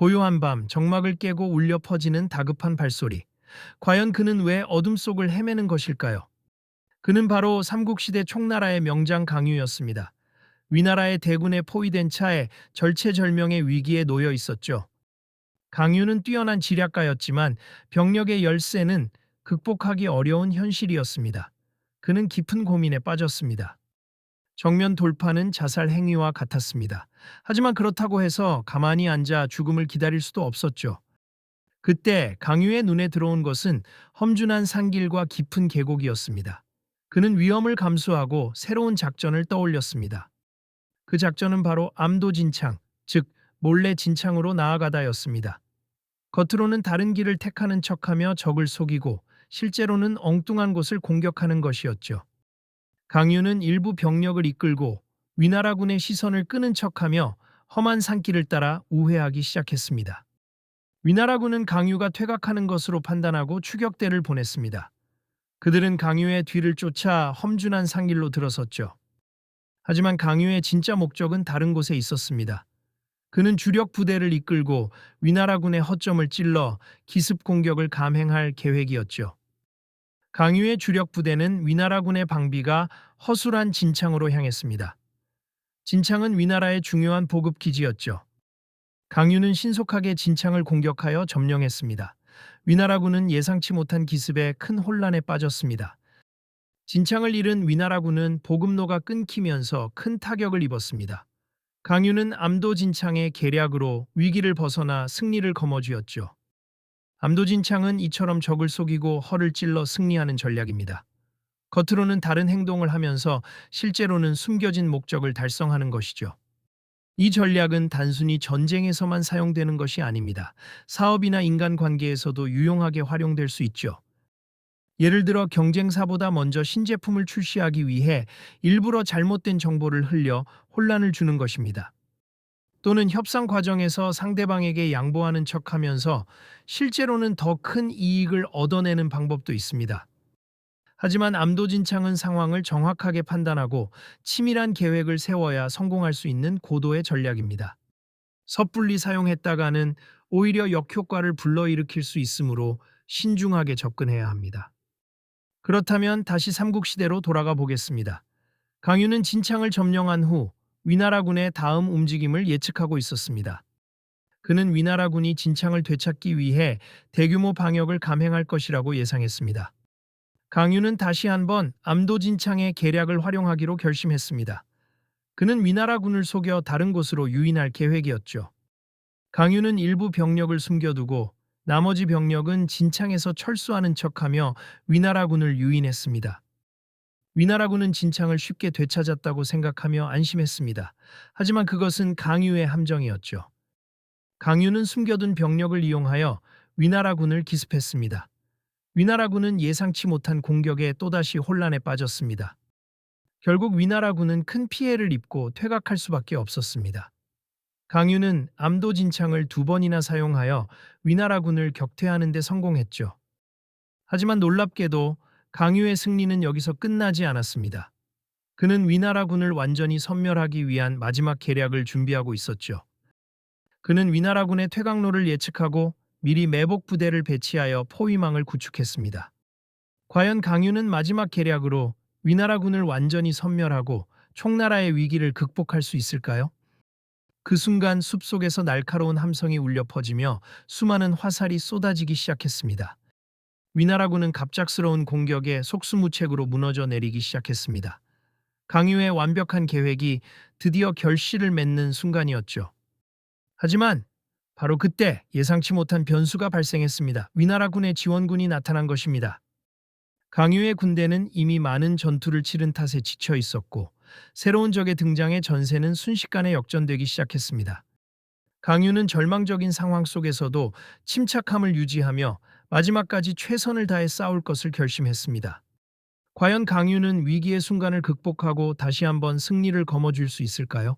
고요한 밤 정막을 깨고 울려 퍼지는 다급한 발소리. 과연 그는 왜 어둠 속을 헤매는 것일까요? 그는 바로 삼국시대 총나라의 명장 강유였습니다. 위나라의 대군에 포위된 차에 절체절명의 위기에 놓여 있었죠. 강유는 뛰어난 지략가였지만 병력의 열세는 극복하기 어려운 현실이었습니다. 그는 깊은 고민에 빠졌습니다. 정면 돌파는 자살 행위와 같았습니다. 하지만 그렇다고 해서 가만히 앉아 죽음을 기다릴 수도 없었죠. 그때 강유의 눈에 들어온 것은 험준한 산길과 깊은 계곡이었습니다. 그는 위험을 감수하고 새로운 작전을 떠올렸습니다. 그 작전은 바로 암도진창, 즉 몰래 진창으로 나아가다였습니다. 겉으로는 다른 길을 택하는 척하며 적을 속이고 실제로는 엉뚱한 곳을 공격하는 것이었죠. 강유는 일부 병력을 이끌고 위나라군의 시선을 끄는 척하며 험한 산길을 따라 우회하기 시작했습니다. 위나라군은 강유가 퇴각하는 것으로 판단하고 추격대를 보냈습니다. 그들은 강유의 뒤를 쫓아 험준한 산길로 들어섰죠. 하지만 강유의 진짜 목적은 다른 곳에 있었습니다. 그는 주력 부대를 이끌고 위나라군의 허점을 찔러 기습 공격을 감행할 계획이었죠. 강유의 주력 부대는 위나라군의 방비가 허술한 진창으로 향했습니다. 진창은 위나라의 중요한 보급 기지였죠. 강유는 신속하게 진창을 공격하여 점령했습니다. 위나라군은 예상치 못한 기습에 큰 혼란에 빠졌습니다. 진창을 잃은 위나라군은 보급로가 끊기면서 큰 타격을 입었습니다. 강유는 암도진창의 계략으로 위기를 벗어나 승리를 거머쥐었죠. 암도진창은 이처럼 적을 속이고 허를 찔러 승리하는 전략입니다. 겉으로는 다른 행동을 하면서 실제로는 숨겨진 목적을 달성하는 것이죠. 이 전략은 단순히 전쟁에서만 사용되는 것이 아닙니다. 사업이나 인간관계에서도 유용하게 활용될 수 있죠. 예를 들어 경쟁사보다 먼저 신제품을 출시하기 위해 일부러 잘못된 정보를 흘려 혼란을 주는 것입니다. 또는 협상 과정에서 상대방에게 양보하는 척하면서 실제로는 더 큰 이익을 얻어내는 방법도 있습니다. 하지만 암도진창은 상황을 정확하게 판단하고 치밀한 계획을 세워야 성공할 수 있는 고도의 전략입니다. 섣불리 사용했다가는 오히려 역효과를 불러일으킬 수 있으므로 신중하게 접근해야 합니다. 그렇다면 다시 삼국시대로 돌아가 보겠습니다. 강유는 진창을 점령한 후 위나라군의 다음 움직임을 예측하고 있었습니다. 그는 위나라군이 진창을 되찾기 위해 대규모 방역을 감행할 것이라고 예상했습니다. 강유는 다시 한번 암도진창의 계략을 활용하기로 결심했습니다. 그는 위나라군을 속여 다른 곳으로 유인할 계획이었죠. 강유는 일부 병력을 숨겨두고 나머지 병력은 진창에서 철수하는 척하며 위나라군을 유인했습니다. 위나라군은 진창을 쉽게 되찾았다고 생각하며 안심했습니다. 하지만 그것은 강유의 함정이었죠. 강유는 숨겨둔 병력을 이용하여 위나라군을 기습했습니다. 위나라군은 예상치 못한 공격에 또다시 혼란에 빠졌습니다. 결국 위나라군은 큰 피해를 입고 퇴각할 수밖에 없었습니다. 강유는 암도진창을 2번이나 사용하여 위나라군을 격퇴하는 데 성공했죠. 하지만 놀랍게도 강유의 승리는 여기서 끝나지 않았습니다. 그는 위나라군을 완전히 섬멸하기 위한 마지막 계략을 준비하고 있었죠. 그는 위나라군의 퇴각로를 예측하고 미리 매복 부대를 배치하여 포위망을 구축했습니다. 과연 강유는 마지막 계략으로 위나라군을 완전히 섬멸하고 총나라의 위기를 극복할 수 있을까요? 그 순간 숲속에서 날카로운 함성이 울려 퍼지며 수많은 화살이 쏟아지기 시작했습니다. 위나라군은 갑작스러운 공격에 속수무책으로 무너져 내리기 시작했습니다. 강유의 완벽한 계획이 드디어 결실을 맺는 순간이었죠. 하지만 바로 그때 예상치 못한 변수가 발생했습니다. 위나라군의 지원군이 나타난 것입니다. 강유의 군대는 이미 많은 전투를 치른 탓에 지쳐 있었고 새로운 적의 등장에 전세는 순식간에 역전되기 시작했습니다. 강유는 절망적인 상황 속에서도 침착함을 유지하며 마지막까지 최선을 다해 싸울 것을 결심했습니다. 과연 강유는 위기의 순간을 극복하고 다시 한번 승리를 거머쥘 수 있을까요?